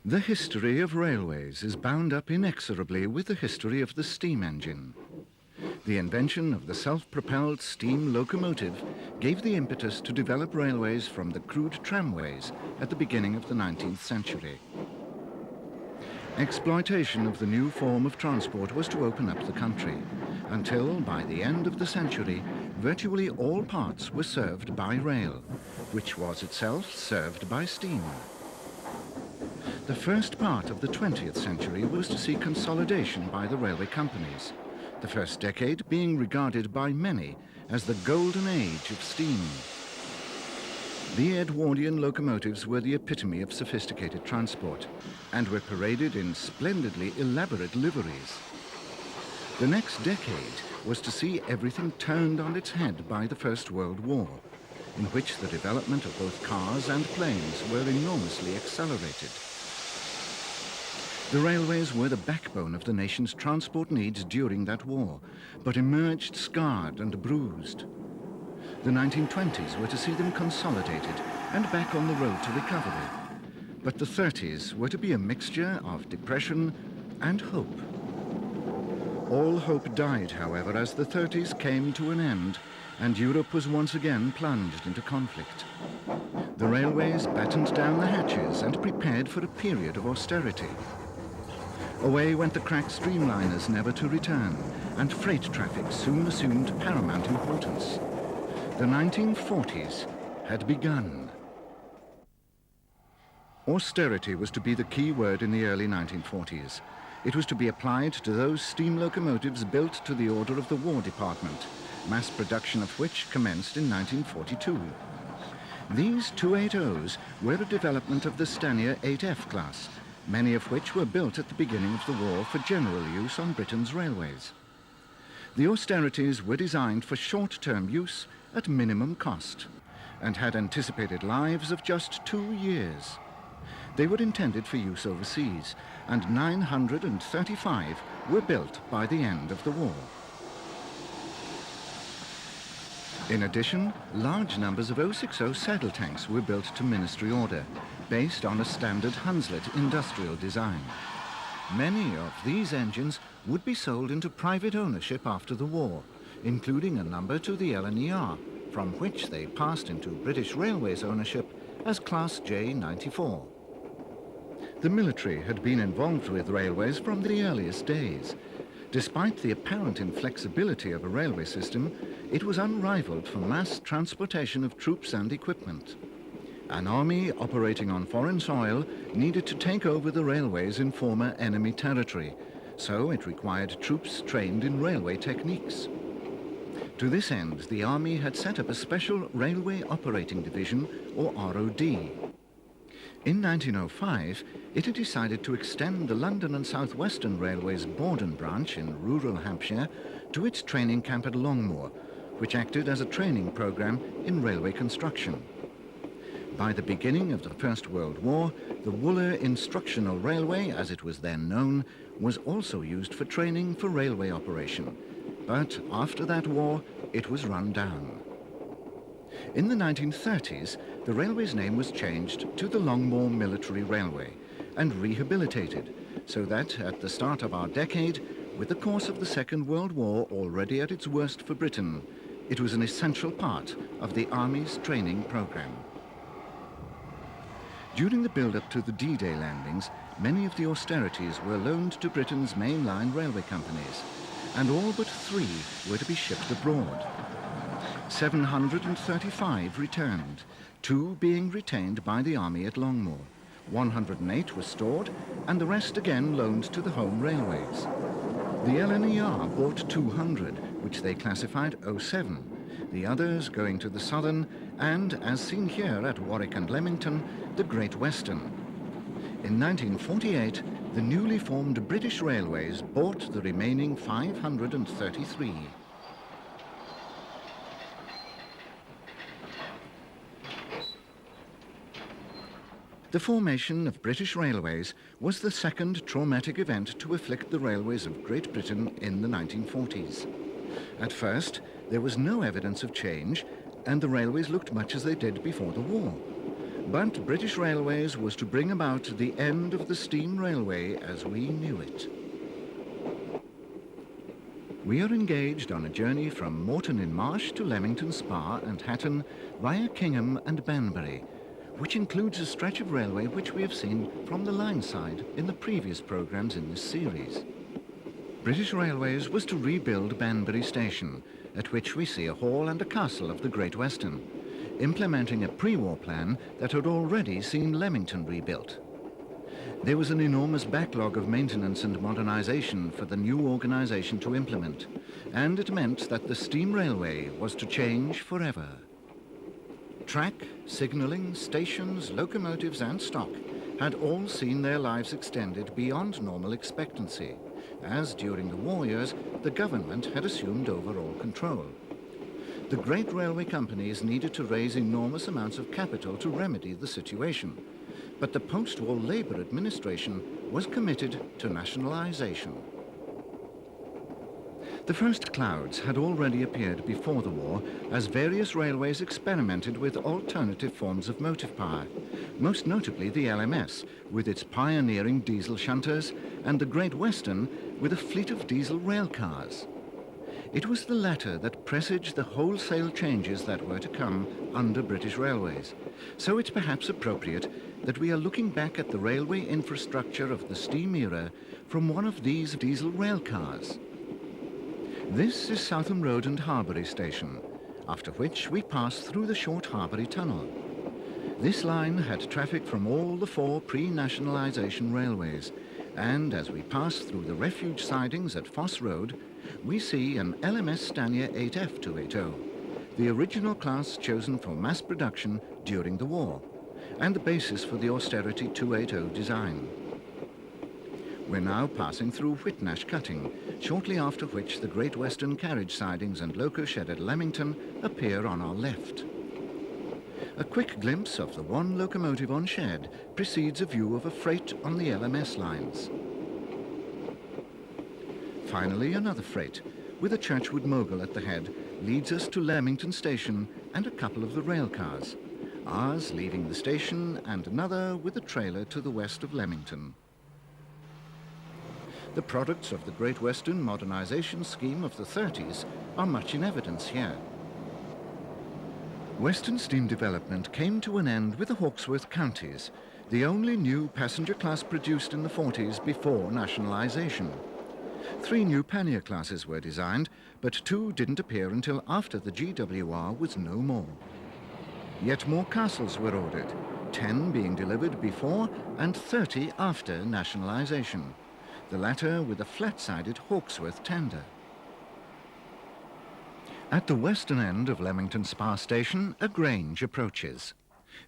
The history of railways is bound up inexorably with the history of the steam engine. The invention of the self-propelled steam locomotive gave the impetus to develop railways from the crude tramways at the beginning of the 19th century. Exploitation of the new form of transport was to open up the country, until by the end of the century, virtually all parts were served by rail, which was itself served by steam. The first part of the 20th century was to see consolidation by the railway companies, the first decade being regarded by many as the golden age of steam. The Edwardian locomotives were the epitome of sophisticated transport and were paraded in splendidly elaborate liveries. The next decade was to see everything turned on its head by the First World War, in which the development of both cars and planes were enormously accelerated. The railways were the backbone of the nation's transport needs during that war, but emerged scarred and bruised. The 1920s were to see them consolidated and back on the road to recovery. But the 30s were to be a mixture of depression and hope. All hope died, however, as the 30s came to an end and Europe was once again plunged into conflict. The railways battened down the hatches and prepared for a period of austerity. Away went the crack streamliners, never to return, and freight traffic soon assumed paramount importance. The 1940s had begun. Austerity was to be the key word in the early 1940s. It was to be applied to those steam locomotives built to the order of the War Department, mass production of which commenced in 1942. These 280s were a development of the Stanier 8F class, many of which were built at the beginning of the war for general use on Britain's railways. The austerities were designed for short-term use at minimum cost and had anticipated lives of just 2 years. They were intended for use overseas, and 935 were built by the end of the war. In addition, large numbers of 060 saddle tanks were built to ministry order, based on a standard Hunslet industrial design. Many of these engines would be sold into private ownership after the war, including a number to the LNER, from which they passed into British Railways ownership as Class J94. The military had been involved with railways from the earliest days. Despite the apparent inflexibility of a railway system, it was unrivaled for mass transportation of troops and equipment. An army operating on foreign soil needed to take over the railways in former enemy territory, so it required troops trained in railway techniques. To this end, the army had set up a special Railway Operating Division, or ROD. In 1905, it had decided to extend the London and South Western Railway's Borden branch in rural Hampshire to its training camp at Longmoor, which acted as a training program in railway construction. By the beginning of the First World War, the Wooler Instructional Railway, as it was then known, was also used for training for railway operation. But after that war, it was run down. In the 1930s, the railway's name was changed to the Longmoor Military Railway and rehabilitated, so that at the start of our decade, with the course of the Second World War already at its worst for Britain, it was an essential part of the Army's training program. During the build-up to the D-Day landings, many of the austerities were loaned to Britain's mainline railway companies, and all but 3 were to be shipped abroad. 735 returned, 2 being retained by the Army at Longmoor. 108 were stored, and the rest again loaned to the home railways. The LNER bought 200, which they classified 07, the others going to the Southern and, as seen here at Warwick and Leamington, the Great Western. In 1948, the newly formed British Railways bought the remaining 533. The formation of British Railways was the second traumatic event to afflict the railways of Great Britain in the 1940s. At first, there was no evidence of change, and the railways looked much as they did before the war. But British Railways was to bring about the end of the steam railway as we knew it. We are engaged on a journey from Moreton-in-Marsh to Leamington Spa and Hatton via Kingham and Banbury, which includes a stretch of railway which we have seen from the line side in the previous programmes in this series. British Railways was to rebuild Banbury Station, at which we see a hall and a castle of the Great Western, implementing a pre-war plan that had already seen Leamington rebuilt. There was an enormous backlog of maintenance and modernisation for the new organisation to implement, and it meant that the steam railway was to change forever. Track, signalling, stations, locomotives and stock had all seen their lives extended beyond normal expectancy, as during the war years the government had assumed overall control. The great railway companies needed to raise enormous amounts of capital to remedy the situation, but the post-war Labour administration was committed to nationalisation. The first clouds had already appeared before the war as various railways experimented with alternative forms of motive power, most notably the LMS with its pioneering diesel shunters and the Great Western with a fleet of diesel rail cars. It was the latter that presaged the wholesale changes that were to come under British Railways, so it's perhaps appropriate that we are looking back at the railway infrastructure of the steam era from one of these diesel rail cars. This is Southam Road and Harbury Station, after which we pass through the short Harbury Tunnel. This line had traffic from all the four pre-nationalisation railways, and as we pass through the refuge sidings at Foss Road, we see an LMS Stanier 8F280, the original class chosen for mass production during the war, and the basis for the Austerity 280 design. We're now passing through Whitnash Cutting, shortly after which the Great Western carriage sidings and loco shed at Leamington appear on our left. A quick glimpse of the one locomotive on shed precedes a view of a freight on the LMS lines. Finally, another freight, with a Churchwood mogul at the head, leads us to Leamington Station and a couple of the rail cars, ours leaving the station and another with a trailer to the west of Leamington. The products of the Great Western modernisation scheme of the 30s are much in evidence here. Western steam development came to an end with the Hawkesworth counties, the only new passenger class produced in the 40s before nationalisation. 3 new pannier classes were designed, but 2 didn't appear until after the GWR was no more. Yet more castles were ordered, 10 being delivered before and 30 after nationalisation, the latter with a flat-sided Hawkesworth tender. At the western end of Leamington Spa Station, a grange approaches.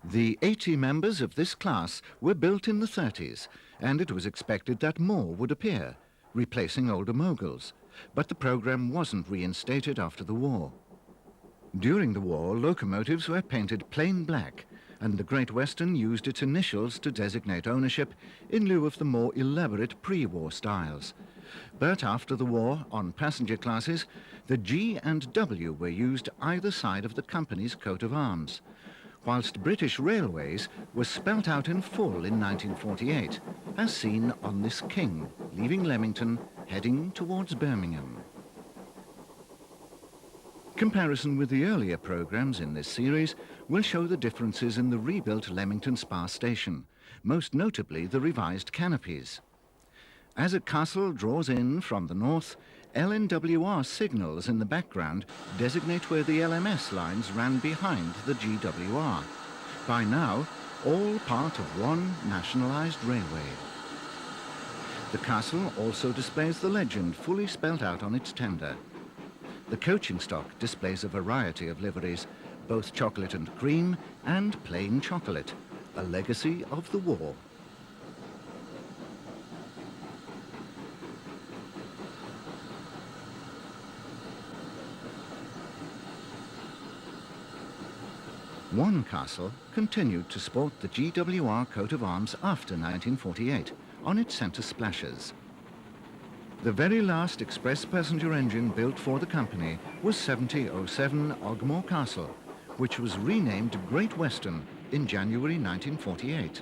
The 80 members of this class were built in the 30s, and it was expected that more would appear, replacing older moguls, but the programme wasn't reinstated after the war. During the war, locomotives were painted plain black, and the Great Western used its initials to designate ownership in lieu of the more elaborate pre-war styles. But after the war, on passenger classes, the G and W were used either side of the company's coat of arms, whilst British Railways was spelt out in full in 1948, as seen on this king, leaving Leamington, heading towards Birmingham. Comparison with the earlier programmes in this series will show the differences in the rebuilt Leamington Spa Station, most notably the revised canopies. As a castle draws in from the north, LNWR signals in the background designate where the LMS lines ran behind the GWR, by now all part of one nationalised railway. The castle also displays the legend fully spelt out on its tender. The coaching stock displays a variety of liveries, both chocolate and cream and plain chocolate, a legacy of the war. One castle continued to sport the GWR coat of arms after 1948 on its centre splashes. The very last express passenger engine built for the company was 7007 Ogmore Castle, which was renamed Great Western in January 1948.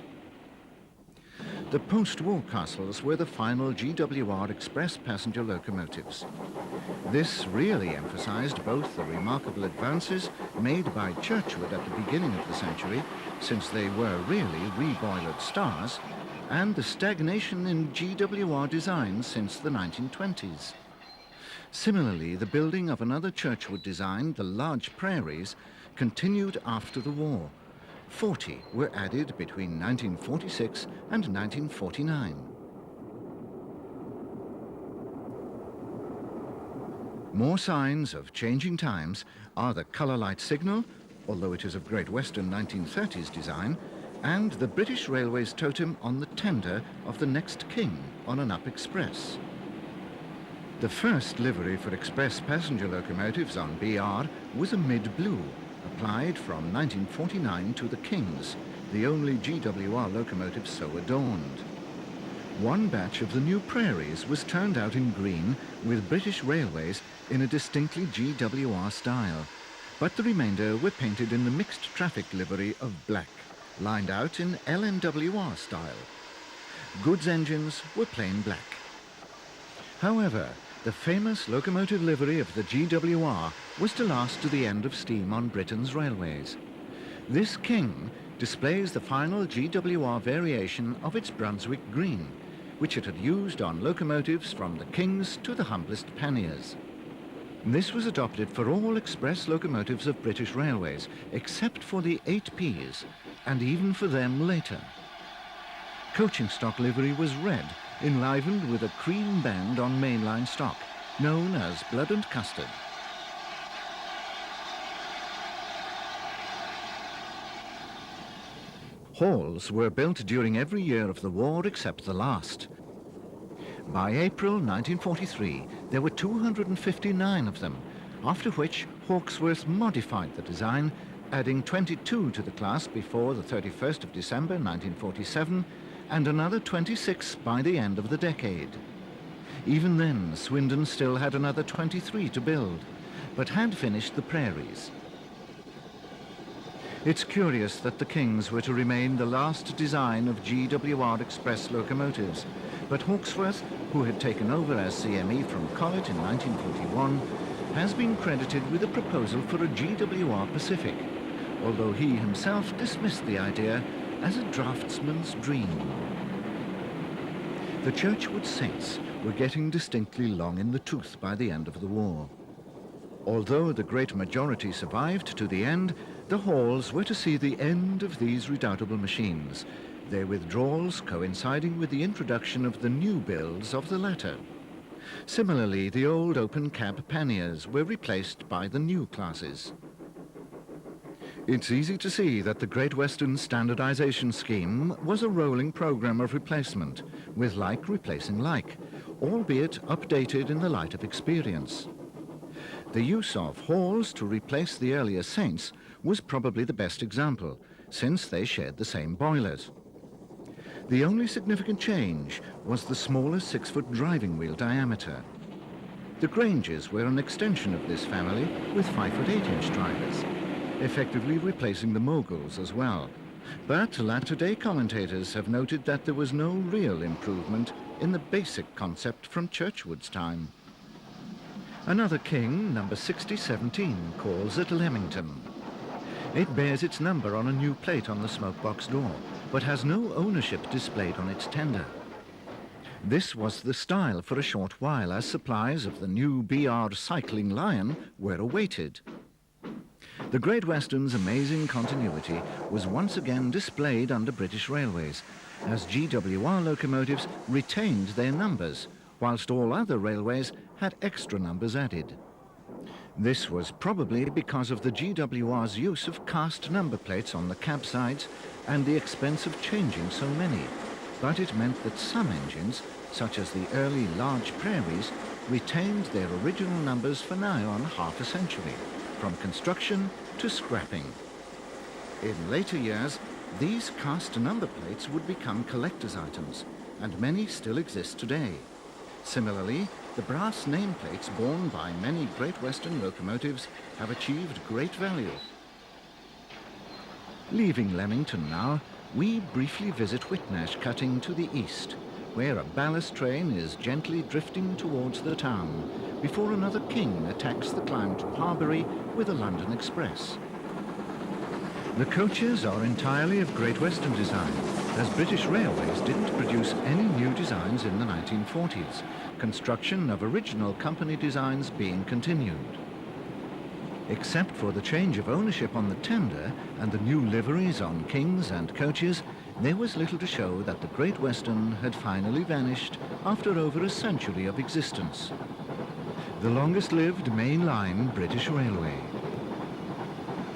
The post-war castles were the final GWR express passenger locomotives. This really emphasized both the remarkable advances made by Churchwood at the beginning of the century, since they were really reboilered stars, and the stagnation in GWR design since the 1920s. Similarly, the building of another Churchwood design, the large prairies, continued after the war. 40 were added between 1946 and 1949. More signs of changing times are the colour light signal, although it is of Great Western 1930s design, and the British Railways totem on the tender of the next king on an up express. The first livery for express passenger locomotives on BR was a mid-blue, applied from 1949 to the Kings, the only GWR locomotive so adorned. One batch of the new prairies was turned out in green with British Railways in a distinctly GWR style, but the remainder were painted in the mixed traffic livery of black, lined out in LNWR style. Goods engines were plain black. However, the famous locomotive livery of the GWR was to last to the end of steam on Britain's railways. This King displays the final GWR variation of its Brunswick green, which it had used on locomotives from the Kings to the humblest panniers. This was adopted for all express locomotives of British Railways, except for the 8Ps, and even for them later. Coaching stock livery was red, enlivened with a cream band on mainline stock, known as blood and custard. Halls were built during every year of the war except the last. By April 1943, there were 259 of them, after which Hawksworth modified the design, adding 22 to the class before the 31st of December 1947, and another 26 by the end of the decade. Even then, Swindon still had another 23 to build, but had finished the prairies. It's curious that the Kings were to remain the last design of GWR express locomotives, but Hawksworth, who had taken over as CME from Collett in 1941, has been credited with a proposal for a GWR Pacific, although he himself dismissed the idea as a draftsman's dream. The Churchwood Saints were getting distinctly long in the tooth by the end of the war. Although the great majority survived to the end, the Halls were to see the end of these redoubtable machines, their withdrawals coinciding with the introduction of the new builds of the latter. Similarly, the old open cab panniers were replaced by the new classes. It's easy to see that the Great Western standardization scheme was a rolling program of replacement, with like replacing like, albeit updated in the light of experience. The use of Halls to replace the earlier Saints was probably the best example, since they shared the same boilers. The only significant change was the smaller 6-foot driving wheel diameter. The Grangers were an extension of this family with 5-foot 8-inch drivers, effectively replacing the Moguls as well. But latter-day commentators have noted that there was no real improvement in the basic concept from Churchwood's time. Another King, number 6017, calls at Leamington. It bears its number on a new plate on the smokebox door, but has no ownership displayed on its tender. This was the style for a short while, as supplies of the new BR Cycling Lion were awaited. The Great Western's amazing continuity was once again displayed under British Railways, as GWR locomotives retained their numbers, whilst all other railways had extra numbers added. This was probably because of the GWR's use of cast number plates on the cab sides and the expense of changing so many, but it meant that some engines, such as the early large prairies, retained their original numbers for nigh on half a century, from construction to scrapping. In later years, these cast number plates would become collector's items, and many still exist today. Similarly, the brass nameplates borne by many Great Western locomotives have achieved great value. Leaving Leamington now, we briefly visit Whitnash Cutting to the east, where a ballast train is gently drifting towards the town before another king attacks the climb to Harbury with a London express. The coaches are entirely of Great Western design, as British Railways didn't produce any new designs in the 1940s, construction of original company designs being continued. Except for the change of ownership on the tender and the new liveries on Kings and coaches, there was little to show that the Great Western had finally vanished after over a century of existence. The longest-lived main line British Railway.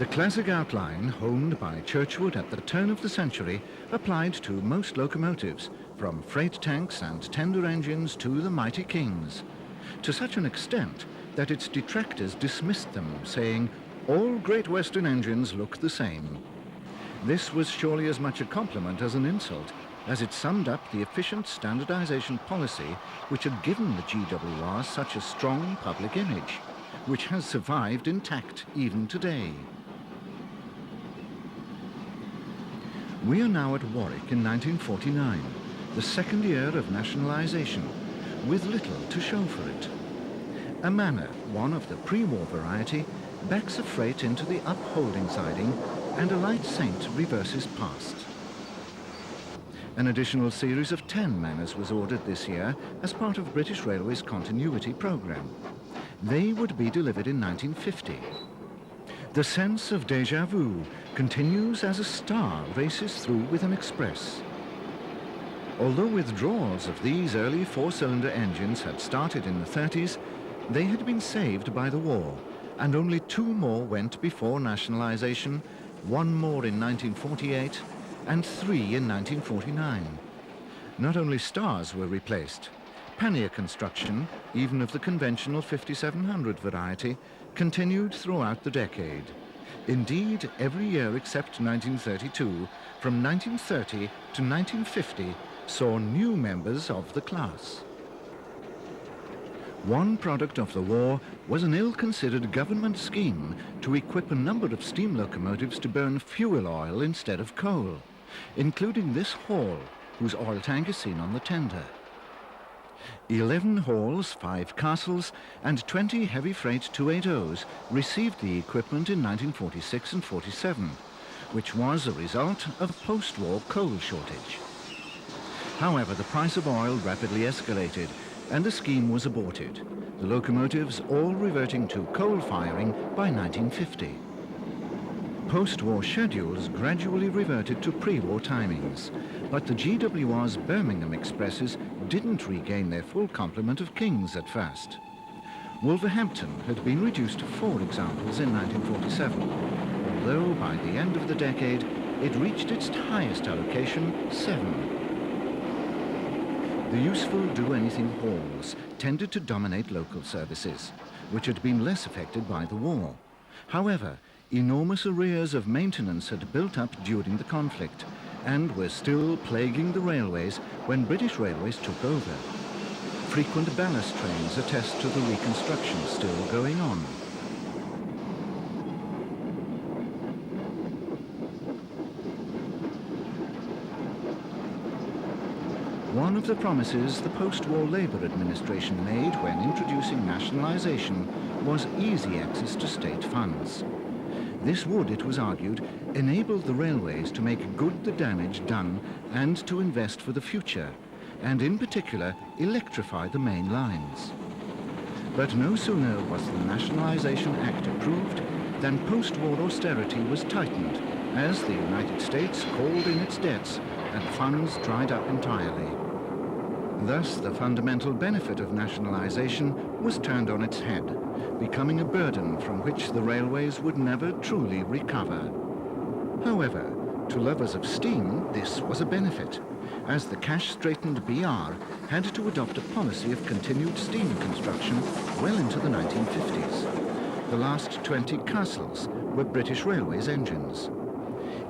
The classic outline, honed by Churchwood at the turn of the century, applied to most locomotives, from freight tanks and tender engines to the mighty Kings, to such an extent that its detractors dismissed them, saying, "All Great Western engines look the same." This was surely as much a compliment as an insult, as it summed up the efficient standardization policy which had given the GWR such a strong public image, which has survived intact even today. We are now at Warwick in 1949, the second year of nationalisation, with little to show for it. A manor, one of the pre-war variety, backs a freight into the upholding siding and a light Saint reverses past. An additional series of 10 manors was ordered this year as part of British Railways' continuity programme. They would be delivered in 1950. The sense of déjà vu continues as a star races through with an express. Although withdrawals of these early four-cylinder engines had started in the 30s, they had been saved by the war, and only 2 more went before nationalisation, 1 more in 1948 and 3 in 1949. Not only stars were replaced, pannier construction, even of the conventional 5700 variety, continued throughout the decade. Indeed, every year except 1932, from 1930 to 1950, saw new members of the class. One product of the war was an ill-considered government scheme to equip a number of steam locomotives to burn fuel oil instead of coal, including this hall, whose oil tank is seen on the tender. 11 halls, 5 castles, and 20 heavy freight 280s received the equipment in 1946 and 47, which was a result of post-war coal shortage. However, the price of oil rapidly escalated, and the scheme was aborted, the locomotives all reverting to coal firing by 1950. Post-war schedules gradually reverted to pre-war timings, but the GWR's Birmingham expresses didn't regain their full complement of Kings at first. Wolverhampton had been reduced to 4 examples in 1947, although by the end of the decade it reached its highest allocation, 7. The useful do-anything halls tended to dominate local services, which had been less affected by the war. However, enormous arrears of maintenance had built up during the conflict and were still plaguing the railways when British Railways took over. Frequent ballast trains attest to the reconstruction still going on. One of the promises the post-war Labour administration made when introducing nationalisation was easy access to state funds. This would, it was argued, enable the railways to make good the damage done and to invest for the future, and in particular electrify the main lines. But no sooner was the Nationalisation Act approved than post-war austerity was tightened as the United States called in its debts and funds dried up entirely. Thus, the fundamental benefit of nationalisation was turned on its head, becoming a burden from which the railways would never truly recover. However, to lovers of steam, this was a benefit, as the cash-straitened BR had to adopt a policy of continued steam construction well into the 1950s. The last 20 castles were British Railways engines.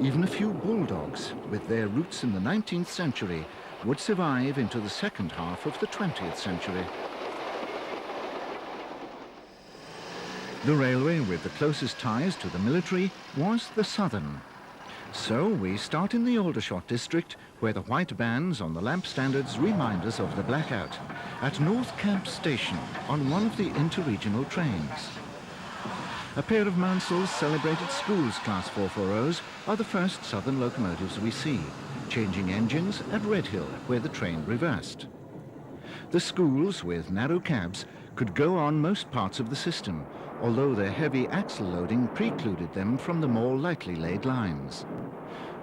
Even a few bulldogs, with their roots in the 19th century, would survive into the second half of the 20th century. The railway with the closest ties to the military was the Southern. So we start in the Aldershot district, where the white bands on the lamp standards remind us of the blackout, at North Camp Station on one of the interregional trains. A pair of Mansell's celebrated Schools Class 440s are the first southern locomotives we see, changing engines at Redhill, where the train reversed. The Schools, with narrow cabs, could go on most parts of the system, although their heavy axle loading precluded them from the more lightly laid lines.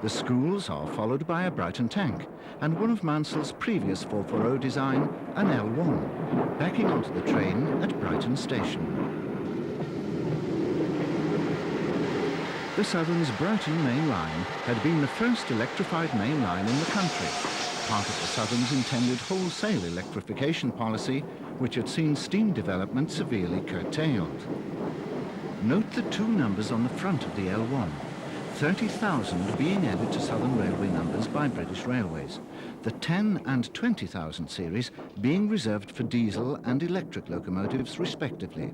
The Schools are followed by a Brighton tank, and one of Mansell's previous 440 design, an L1, backing onto the train at Brighton Station. The Southern's Brighton Main Line had been the first electrified main line in the country, part of the Southern's intended wholesale electrification policy, which had seen steam development severely curtailed. Note the two numbers on the front of the L1, 30,000 being added to Southern Railway numbers by British Railways, the 10 and 20,000 series being reserved for diesel and electric locomotives respectively.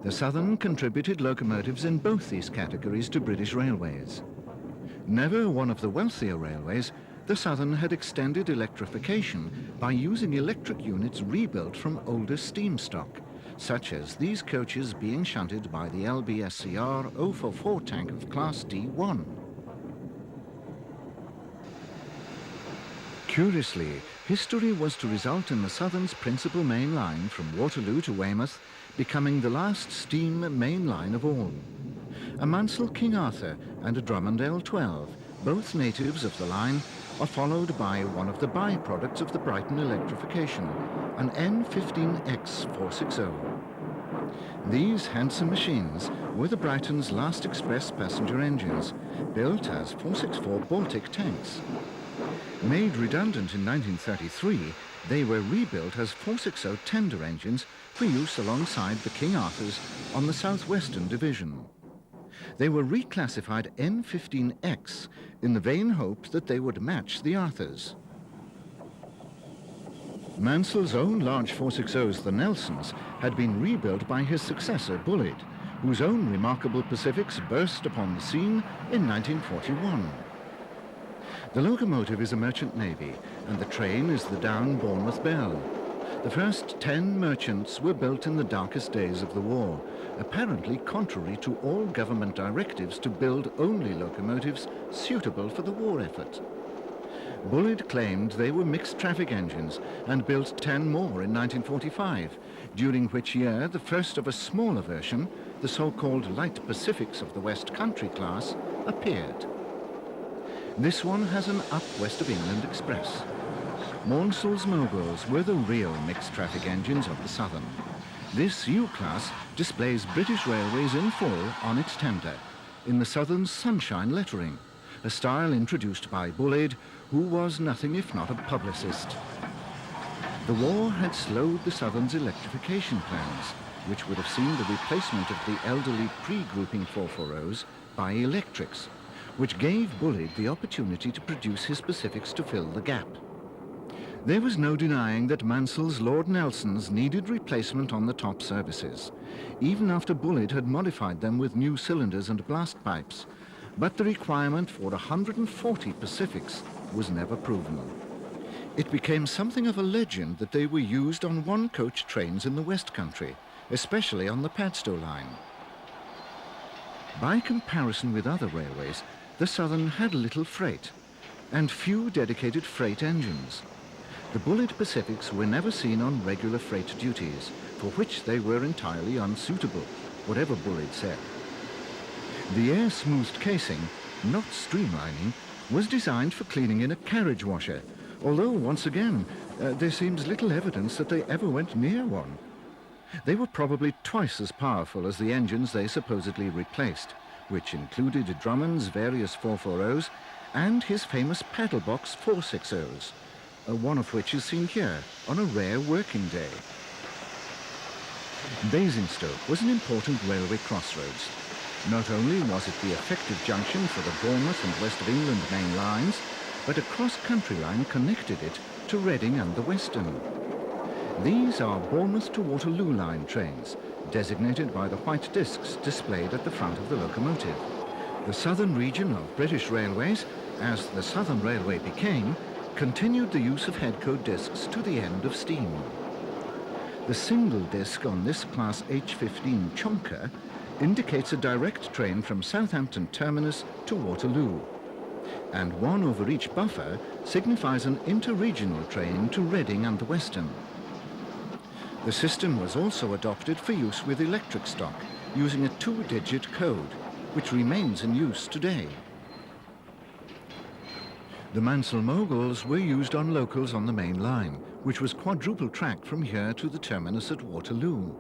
The Southern contributed locomotives in both these categories to British Railways. Never one of the wealthier railways, the Southern had extended electrification by using electric units rebuilt from older steam stock, such as these coaches being shunted by the LBSCR 044 tank of Class D1. Curiously, history was to result in the Southern's principal main line from Waterloo to Weymouth becoming the last steam main line of all. A Mansell King Arthur and a Drummond L12, both natives of the line, are followed by one of the byproducts of the Brighton electrification, an N15X 460. These handsome machines were the Brighton's last express passenger engines, built as 464 Baltic tanks. Made redundant in 1933, they were rebuilt as 460 tender engines for use alongside the King Arthurs on the Southwestern Division. They were reclassified N15X in the vain hope that they would match the Arthurs. Mansell's own large 460s, the Nelsons, had been rebuilt by his successor, Bullitt, whose own remarkable Pacifics burst upon the scene in 1941. The locomotive is a merchant navy, and the train is the Down Bournemouth Belle. The first 10 merchants were built in the darkest days of the war, apparently contrary to all government directives to build only locomotives suitable for the war effort. Bullitt claimed they were mixed traffic engines and built 10 more in 1945, during which year the first of a smaller version, the so-called Light Pacifics of the West Country class, appeared. This one has an Up West of England express. Mansell's Moguls were the real mixed traffic engines of the Southern. This U-class displays British Railways in full on its tender, in the Southern's sunshine lettering, a style introduced by Bullitt, who was nothing if not a publicist. The war had slowed the Southern's electrification plans, which would have seen the replacement of the elderly pre-grouping 440s by electrics, which gave Bullitt the opportunity to produce his Pacifics to fill the gap. There was no denying that Mansell's Lord Nelsons needed replacement on the top services, even after Bullitt had modified them with new cylinders and blast pipes, but the requirement for 140 Pacifics was never proven. It became something of a legend that they were used on one-coach trains in the West Country, especially on the Padstow line. By comparison with other railways, the Southern had little freight and few dedicated freight engines. The Bullitt Pacifics were never seen on regular freight duties, for which they were entirely unsuitable, whatever Bullitt said. The air-smoothed casing, not streamlining, was designed for cleaning in a carriage washer, although once again there seems little evidence that they ever went near one. They were probably twice as powerful as the engines they supposedly replaced, which included Drummond's various 440s and his famous paddle box 460s, one of which is seen here on a rare working day. Basingstoke was an important railway crossroads. Not only was it the effective junction for the Bournemouth and West of England main lines, but a cross-country line connected it to Reading and the Western. These are Bournemouth to Waterloo line trains, designated by the white discs displayed at the front of the locomotive. The southern region of British Railways, as the Southern Railway became, continued the use of headcode discs to the end of steam. The single disc on this Class H15 chonker indicates a direct train from Southampton terminus to Waterloo, and one over each buffer signifies an interregional train to Reading and the Western. The system was also adopted for use with electric stock, using a 2-digit code, which remains in use today. The Mansell moguls were used on locals on the main line, which was quadruple tracked from here to the terminus at Waterloo.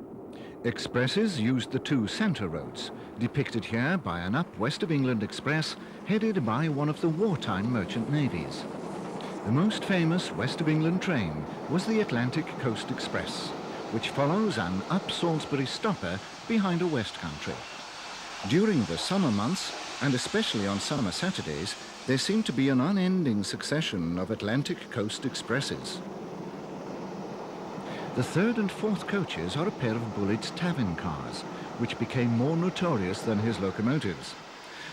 Expresses used the 2 centre roads, depicted here by an up West of England express headed by one of the wartime merchant navies. The most famous West of England train was the Atlantic Coast Express, which follows an up Salisbury stopper behind a West Country. During the summer months, and especially on summer Saturdays, there seemed to be an unending succession of Atlantic Coast Expresses. The 3rd and 4th coaches are a pair of Bullitt's Tavern cars, which became more notorious than his locomotives.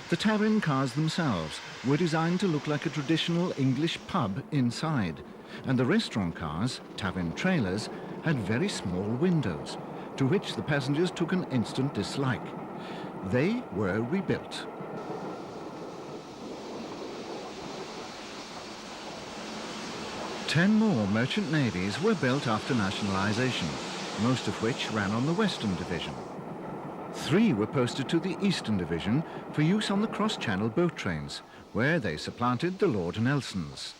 The Tavern cars themselves were designed to look like a traditional English pub inside, and the restaurant cars, Tavern trailers, had very small windows, to which the passengers took an instant dislike. They were rebuilt. Ten more merchant navies were built after nationalisation, most of which ran on the Western Division. 3 were posted to the Eastern Division for use on the cross-channel boat trains, where they supplanted the Lord Nelsons.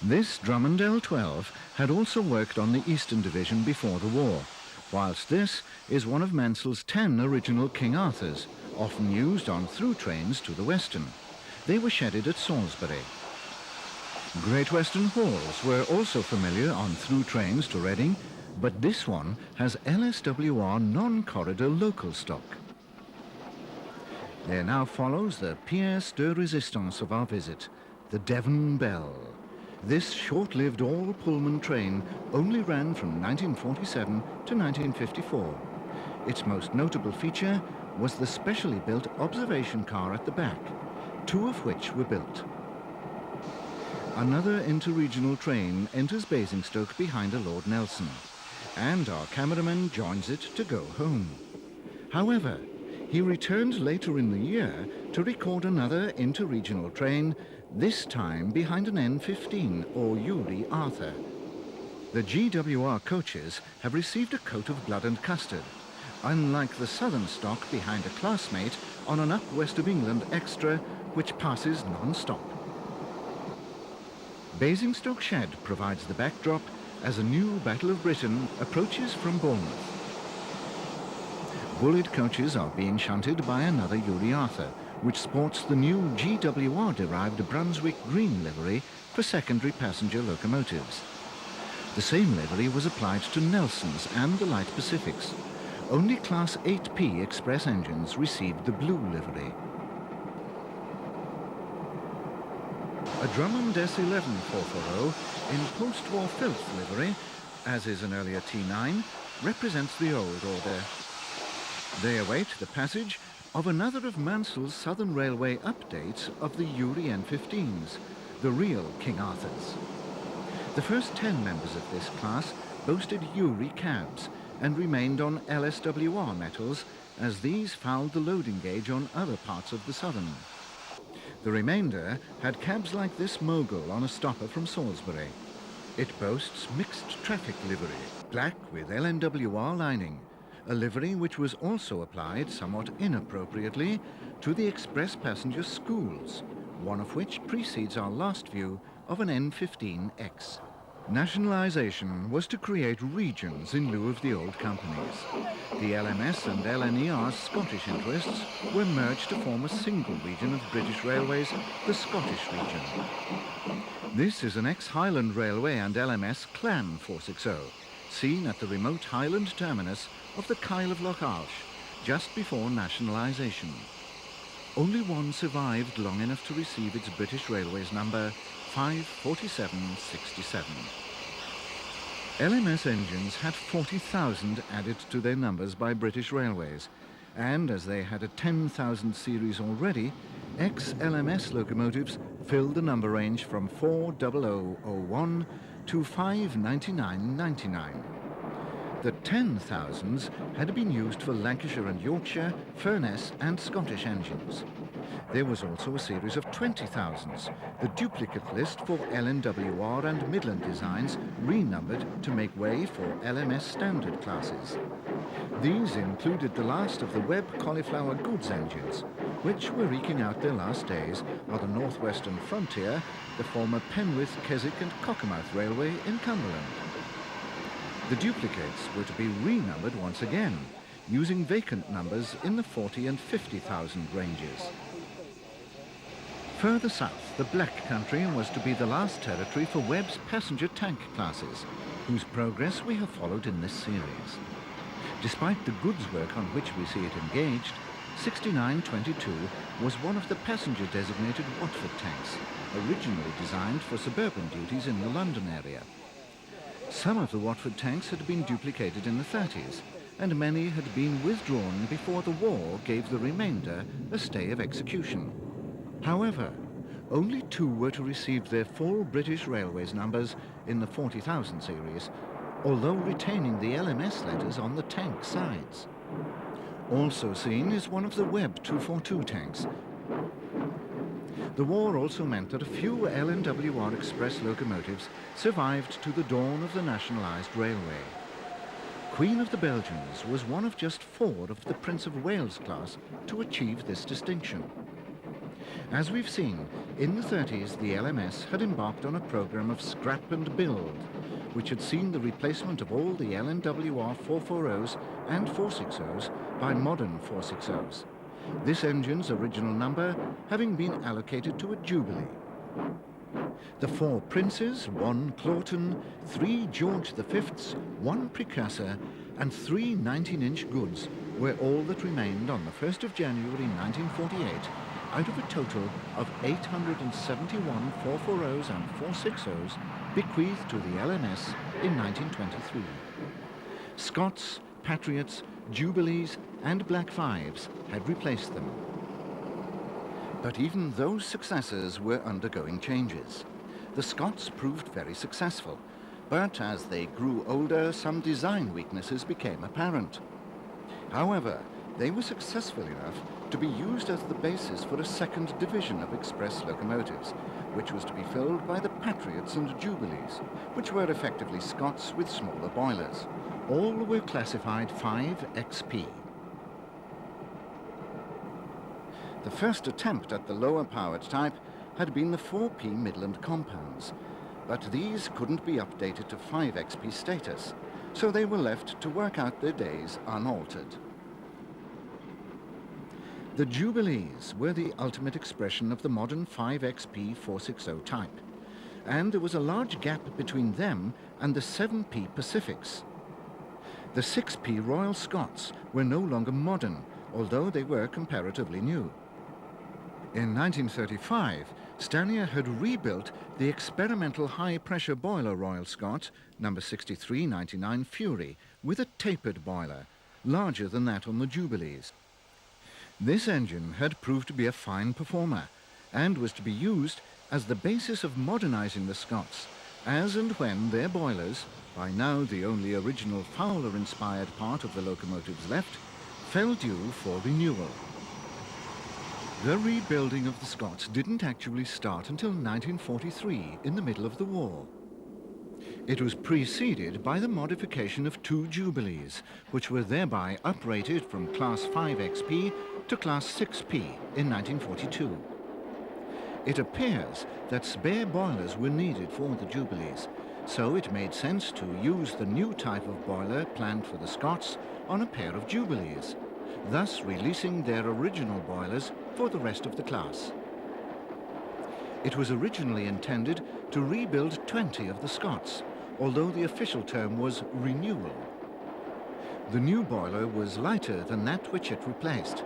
This Drummond L12 had also worked on the Eastern Division before the war, whilst this is one of Mansell's 10 original King Arthurs, often used on through trains to the Western. They were shedded at Salisbury. Great Western Halls were also familiar on through trains to Reading, but this one has LSWR non-corridor local stock. There now follows the pièce de résistance of our visit, the Devon Bell. This short-lived all-Pullman train only ran from 1947 to 1954. Its most notable feature was the specially built observation car at the back, 2 of which were built. Another interregional train enters Basingstoke behind a Lord Nelson, and our cameraman joins it to go home. However, he returned later in the year to record another interregional train, this time behind an N15 or Uri Arthur. The GWR coaches have received a coat of blood and custard, unlike the southern stock behind a classmate on an up West of England extra which passes non-stop. Basingstoke Shed provides the backdrop as a new Battle of Britain approaches from Bournemouth. Bullitt coaches are being shunted by another Uri Arthur, which sports the new GWR-derived Brunswick green livery for secondary passenger locomotives. The same livery was applied to Nelson's and the Light Pacifics. Only Class 8P express engines received the blue livery. A Drummond S11 440 in post-war filth livery, as is an earlier T9, represents the old order. They await the passage of another of Mansell's Southern Railway updates of the Uri N15s, the real King Arthurs. The first 10 members of this class boasted Uri cabs and remained on LSWR metals, as these fouled the loading gauge on other parts of the Southern. The remainder had cabs like this mogul on a stopper from Salisbury. It boasts mixed traffic livery, black with LNWR lining, a livery which was also applied somewhat inappropriately to the express passenger schools, one of which precedes our last view of an N15X. Nationalisation was to create regions in lieu of the old companies. The LMS and LNER's Scottish interests were merged to form a single region of British Railways, the Scottish region. This is an ex-Highland Railway and LMS Clan 460, seen at the remote Highland terminus of the Kyle of Loch Arsh, just before nationalisation. Only one survived long enough to receive its British Railways number 54767. LMS engines had 40,000 added to their numbers by British Railways, And as they had a 10,000 series already, ex-LMS locomotives filled the number range from 40001 to 59999. The 10,000s had been used for Lancashire and Yorkshire, Furness and Scottish engines. There was also a series of 20,000s, the duplicate list for LNWR and Midland designs renumbered to make way for LMS standard classes. These included the last of the Webb cauliflower goods engines, which were eking out their last days on the northwestern frontier, the former Penrith, Keswick and Cockermouth Railway in Cumberland. The duplicates were to be renumbered once again, using vacant numbers in the 40 and 50,000 ranges. Further south, the Black Country was to be the last territory for Webb's passenger tank classes, whose progress we have followed in this series. Despite the goods work on which we see it engaged, 6922 was one of the passenger-designated Watford tanks, originally designed for suburban duties in the London area. Some of the Watford tanks had been duplicated in the 30s, and many had been withdrawn before the war gave the remainder a stay of execution. However, only 2 were to receive their full British Railways numbers in the 40,000 series, although retaining the LMS letters on the tank sides. Also seen is one of the Webb 242 tanks. The war also meant that a few LNWR express locomotives survived to the dawn of the nationalised railway. Queen of the Belgians was one of just 4 of the Prince of Wales class to achieve this distinction. As we've seen, in the 30s the LMS had embarked on a programme of scrap and build, which had seen the replacement of all the LNWR 440s and 460s by modern 460s. This engine's original number having been allocated to a Jubilee. The 4 Princes, 1 Clawton, 3 George V's, 1 Precursor and 3 19-inch goods were all that remained on the 1st of January 1948 out of a total of 871 440s and 460s bequeathed to the LMS in 1923. Scots, Patriots, Jubilees and Black Fives had replaced them. But even those successors were undergoing changes. The Scots proved very successful, but as they grew older, some design weaknesses became apparent. However, they were successful enough to be used as the basis for a second division of express locomotives, which was to be filled by the Patriots and Jubilees, which were effectively Scots with smaller boilers. All were classified 5XP. The first attempt at the lower-powered type had been the 4P Midland compounds, but these couldn't be updated to 5XP status, so they were left to work out their days unaltered. The Jubilees were the ultimate expression of the modern 5XP 460 type, and there was a large gap between them and the 7P Pacifics. The 6P Royal Scots were no longer modern, although they were comparatively new. In 1935, Stanier had rebuilt the experimental high-pressure boiler Royal Scot, number 6399 Fury, with a tapered boiler, larger than that on the Jubilees. This engine had proved to be a fine performer and was to be used as the basis of modernising the Scots, as and when their boilers, by now the only original Fowler-inspired part of the locomotives left, fell due for renewal. The rebuilding of the Scots didn't actually start until 1943, in the middle of the war. It was preceded by the modification of 2 Jubilees, which were thereby uprated from Class 5XP to Class 6P in 1942. It appears that spare boilers were needed for the Jubilees, so it made sense to use the new type of boiler planned for the Scots on a pair of Jubilees, thus releasing their original boilers for the rest of the class. It was originally intended to rebuild 20 of the Scots, although the official term was renewal. The new boiler was lighter than that which it replaced,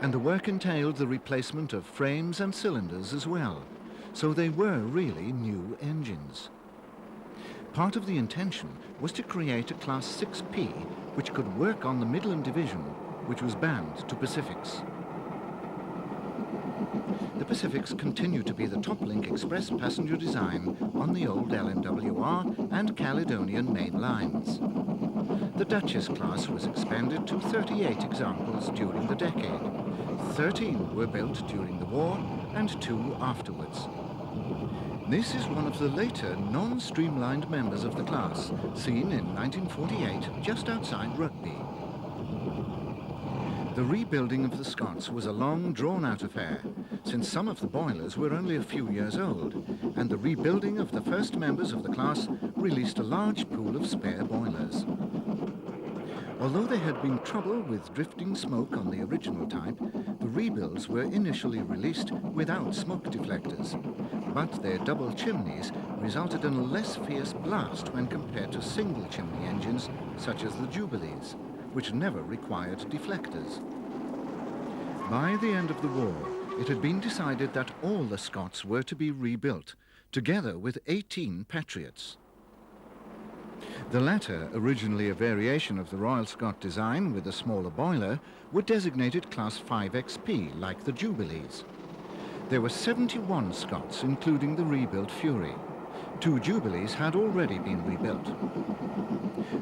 and the work entailed the replacement of frames and cylinders as well, so they were really new engines. Part of the intention was to create a Class 6P which could work on the Midland Division, which was banned to Pacifics. The Pacifics continue to be the top link express passenger design on the old LNWR and Caledonian main lines. The Duchess class was expanded to 38 examples during the decade. 13 were built during the war and 2 afterwards. This is one of the later non-streamlined members of the class, seen in 1948 just outside Rugby. The rebuilding of the Scots was a long, drawn-out affair, since some of the boilers were only a few years old, and the rebuilding of the first members of the class released a large pool of spare boilers. Although there had been trouble with drifting smoke on the original type, the rebuilds were initially released without smoke deflectors, but their double chimneys resulted in a less fierce blast when compared to single chimney engines such as the Jubilees, which never required deflectors. By the end of the war, it had been decided that all the Scots were to be rebuilt, together with 18 Patriots. The latter, originally a variation of the Royal Scot design with a smaller boiler, were designated Class 5XP, like the Jubilees. There were 71 Scots, including the rebuilt Fury. 2 Jubilees had already been rebuilt.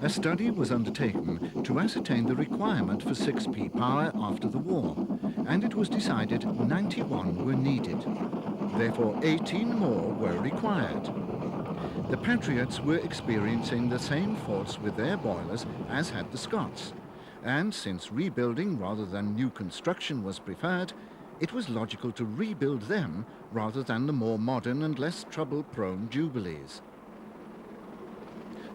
A study was undertaken to ascertain the requirement for 6P power after the war, and it was decided 91 were needed. Therefore, 18 more were required. The Patriots were experiencing the same faults with their boilers as had the Scots, and since rebuilding rather than new construction was preferred, it was logical to rebuild them rather than the more modern and less trouble-prone Jubilees.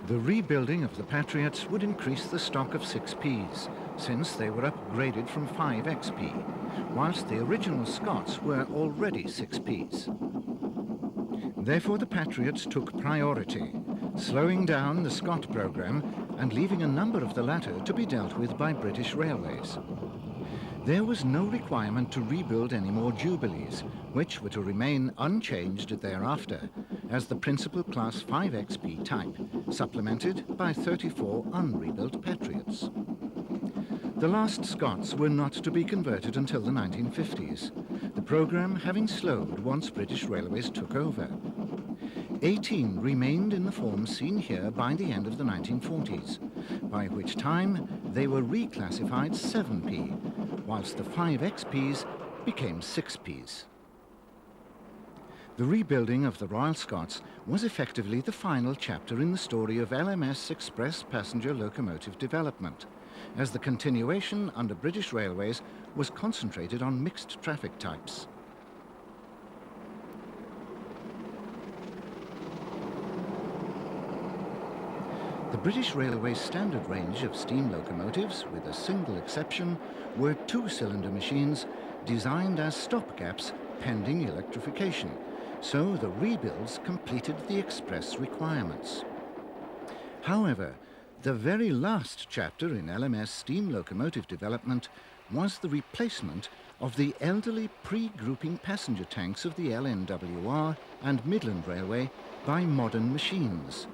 The rebuilding of the Patriots would increase the stock of 6Ps, since they were upgraded from 5XP, whilst the original Scots were already 6Ps. Therefore the Patriots took priority, slowing down the Scot programme and leaving a number of the latter to be dealt with by British Railways. There was no requirement to rebuild any more Jubilees, which were to remain unchanged thereafter, as the principal Class 5XP type, supplemented by 34 unrebuilt Patriots. The last Scots were not to be converted until the 1950s, the programme having slowed once British Railways took over. 18 remained in the form seen here by the end of the 1940s, by which time they were reclassified 7P, whilst the 5XPs became 6Ps. The rebuilding of the Royal Scots was effectively the final chapter in the story of LMS Express passenger locomotive development, as the continuation under British Railways was concentrated on mixed traffic types. The British Railways standard range of steam locomotives, with a single exception, were 2-cylinder machines designed as stopgaps pending electrification, so the rebuilds completed the express requirements. However, the very last chapter in LMS steam locomotive development was the replacement of the elderly pre-grouping passenger tanks of the LNWR and Midland Railway by modern machines,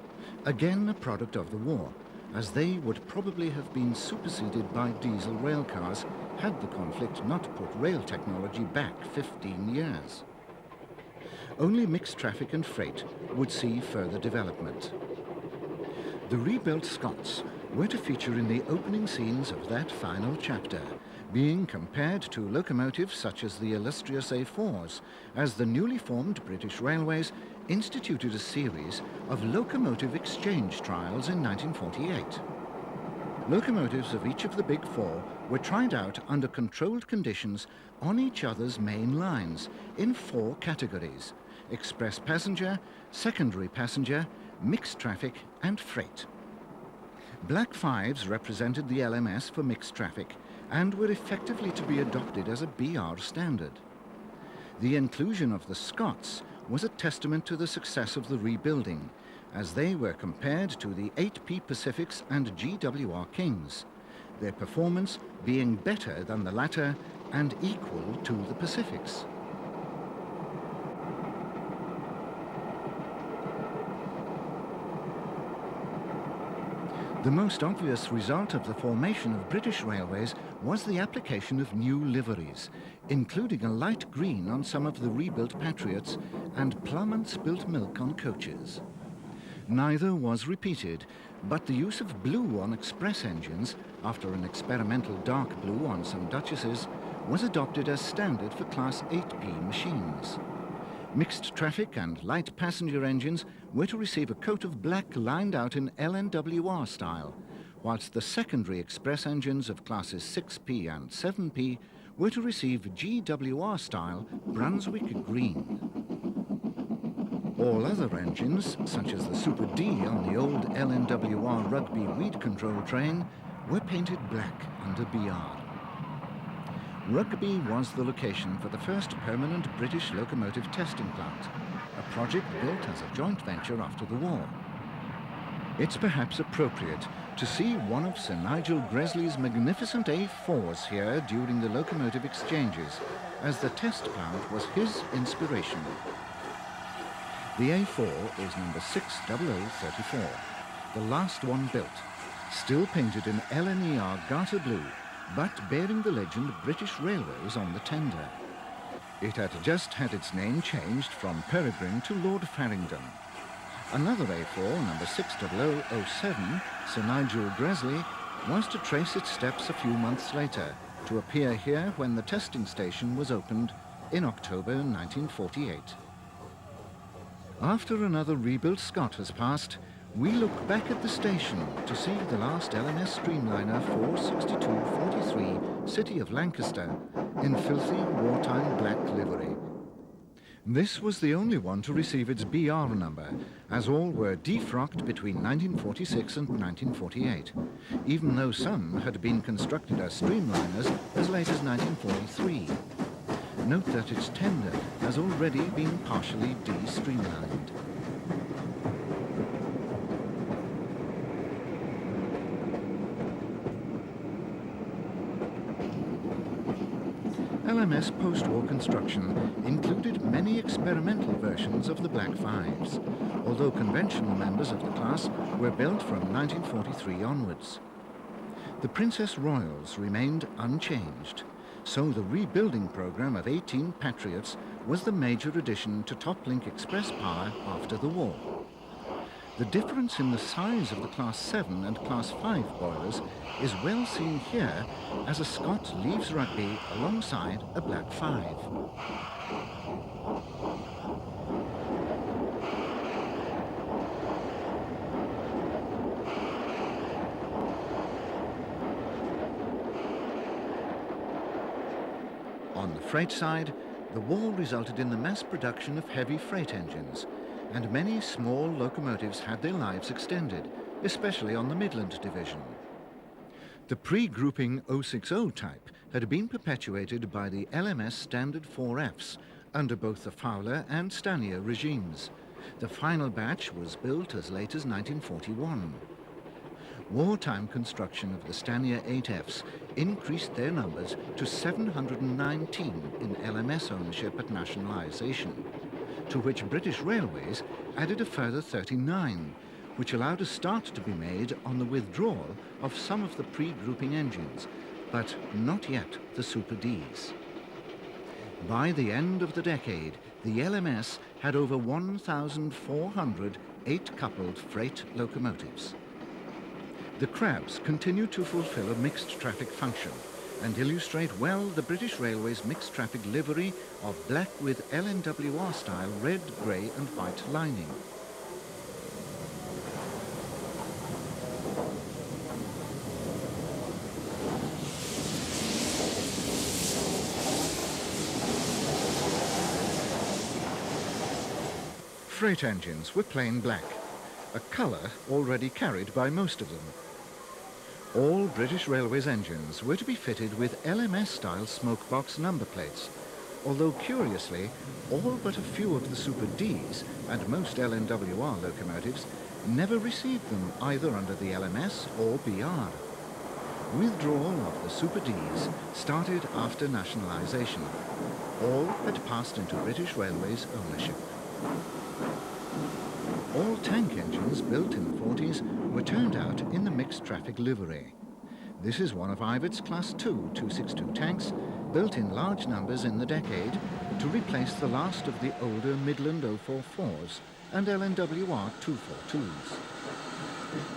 again a product of the war, as they would probably have been superseded by diesel rail cars had the conflict not put rail technology back 15 years. Only mixed traffic and freight would see further development. The rebuilt Scots were to feature in the opening scenes of that final chapter, being compared to locomotives such as the illustrious A4s, as the newly formed British Railways instituted a series of locomotive exchange trials in 1948. Locomotives of each of the Big Four were tried out under controlled conditions on each other's main lines in 4 categories: express passenger, secondary passenger, mixed traffic and freight. Black 5s represented the LMS for mixed traffic and were effectively to be adopted as a BR standard. The inclusion of the Scots was a testament to the success of the rebuilding, as they were compared to the 8P Pacifics and GWR Kings, their performance being better than the latter and equal to the Pacifics. The most obvious result of the formation of British Railways was the application of new liveries, including a light green on some of the rebuilt Patriots and plum and spilt milk on coaches. Neither was repeated, but the use of blue on express engines, after an experimental dark blue on some Duchesses, was adopted as standard for Class 8P machines. Mixed traffic and light passenger engines were to receive a coat of black lined out in LNWR style, whilst the secondary express engines of classes 6P and 7P were to receive GWR style Brunswick green. All other engines, such as the Super D on the old LNWR Rugby weed control train, were painted black under BR. Rugby was the location for the first permanent British locomotive testing plant, a project built as a joint venture after the war. It's perhaps appropriate to see one of Sir Nigel Gresley's magnificent A4s here during the locomotive exchanges, as the test plant was his inspiration. The A4 is number 60034, the last one built, still painted in LNER garter blue, but bearing the legend British Railways on the tender. It had just had its name changed from Peregrine to Lord Farringdon. Another A4, number 60007, Sir Nigel Gresley, was to trace its steps a few months later, to appear here when the testing station was opened in October 1948. After another rebuilt Scott has passed, we look back at the station to see the last LMS Streamliner 46243 City of Lancaster in filthy wartime black livery. This was the only one to receive its BR number, as all were defrocked between 1946 and 1948, even though some had been constructed as Streamliners as late as 1943. Note that its tender has already been partially de-streamlined. LMS post-war construction included many experimental versions of the Black Fives, although conventional members of the class were built from 1943 onwards. The Princess Royals remained unchanged, so the rebuilding program of 18 Patriots was the major addition to Toplink Express power after the war. The difference in the size of the Class 7 and Class 5 boilers is well seen here as a Scott leaves Rugby alongside a Black 5. On the freight side, the war resulted in the mass production of heavy freight engines, and many small locomotives had their lives extended, especially on the Midland Division. The pre-grouping 060 type had been perpetuated by the LMS Standard 4Fs under both the Fowler and Stanier regimes. The final batch was built as late as 1941. Wartime construction of the Stanier 8Fs increased their numbers to 719 in LMS ownership at nationalisation, to which British Railways added a further 39, which allowed a start to be made on the withdrawal of some of the pre-grouping engines, but not yet the Super Ds. By the end of the decade, the LMS had over 1,400 eight-coupled freight locomotives. The Crabs continue to fulfill a mixed traffic function and illustrate well the British Railways mixed traffic livery of black with LNWR style red, grey and white lining. Freight engines were plain black, a colour already carried by most of them. All British Railways engines were to be fitted with LMS-style smokebox number plates, although curiously, all but a few of the Super Ds and most LNWR locomotives never received them either under the LMS or BR. Withdrawal of the Super Ds started after nationalisation. All had passed into British Railways ownership. All tank engines built in the 40s were turned out in the mixed traffic livery. This is one of Ivett's Class 2 262 tanks, built in large numbers in the decade to replace the last of the older Midland 044s and LNWR 242s.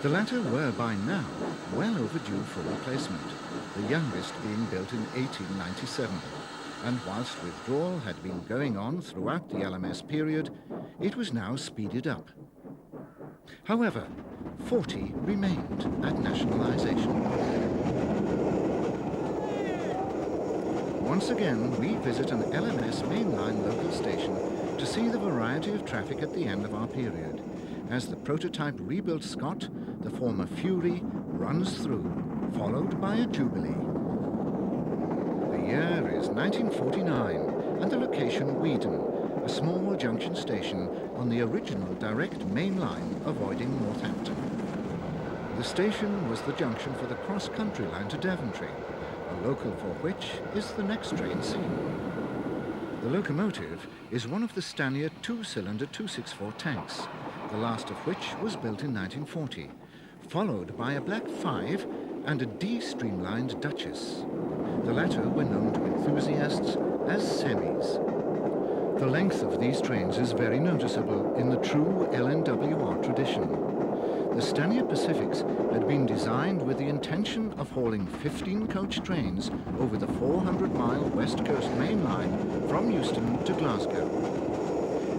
The latter were by now well overdue for replacement, the youngest being built in 1897. And whilst withdrawal had been going on throughout the LMS period, it was now speeded up. However, 40 remained at nationalisation. Once again, we visit an LMS mainline local station to see the variety of traffic at the end of our period, as the prototype rebuilt Scott, the former Fury, runs through, followed by a Jubilee. The year is 1949, and the location Weedon, a small junction station on the original direct main line avoiding Northampton. The station was the junction for the cross-country line to Daventry, a local for which is the next train seen. The locomotive is one of the Stanier two-cylinder 264 tanks, the last of which was built in 1940, followed by a Black 5 and a D-streamlined Duchess. The latter were known to enthusiasts as semis. The length of these trains is very noticeable in the true LNWR tradition. The Stanier Pacifics had been designed with the intention of hauling 15-coach trains over the 400-mile West Coast main line from Euston to Glasgow.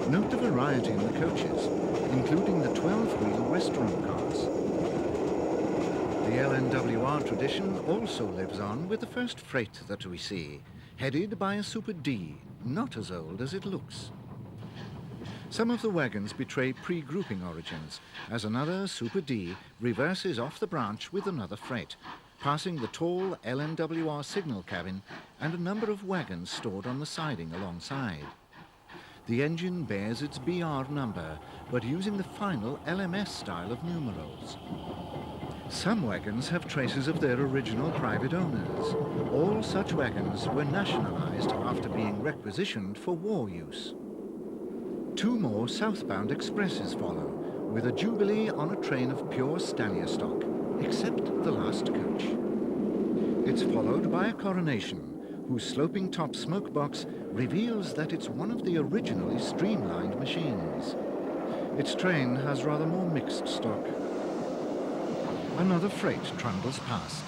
Note the variety in the coaches, including the 12-wheel restaurant cars. The LNWR tradition also lives on with the first freight that we see, headed by a Super D, not as old as it looks. Some of the wagons betray pre-grouping origins, as another Super D reverses off the branch with another freight, passing the tall LNWR signal cabin and a number of wagons stored on the siding alongside. The engine bears its BR number, but using the final LMS style of numerals. Some wagons have traces of their original private owners. All such wagons were nationalised after being requisitioned for war use. Two more southbound expresses follow, with a Jubilee on a train of pure Stanier stock, except the last coach. It's followed by a Coronation, whose sloping top smoke box reveals that it's one of the originally streamlined machines. Its train has rather more mixed stock. Another freight trundles past.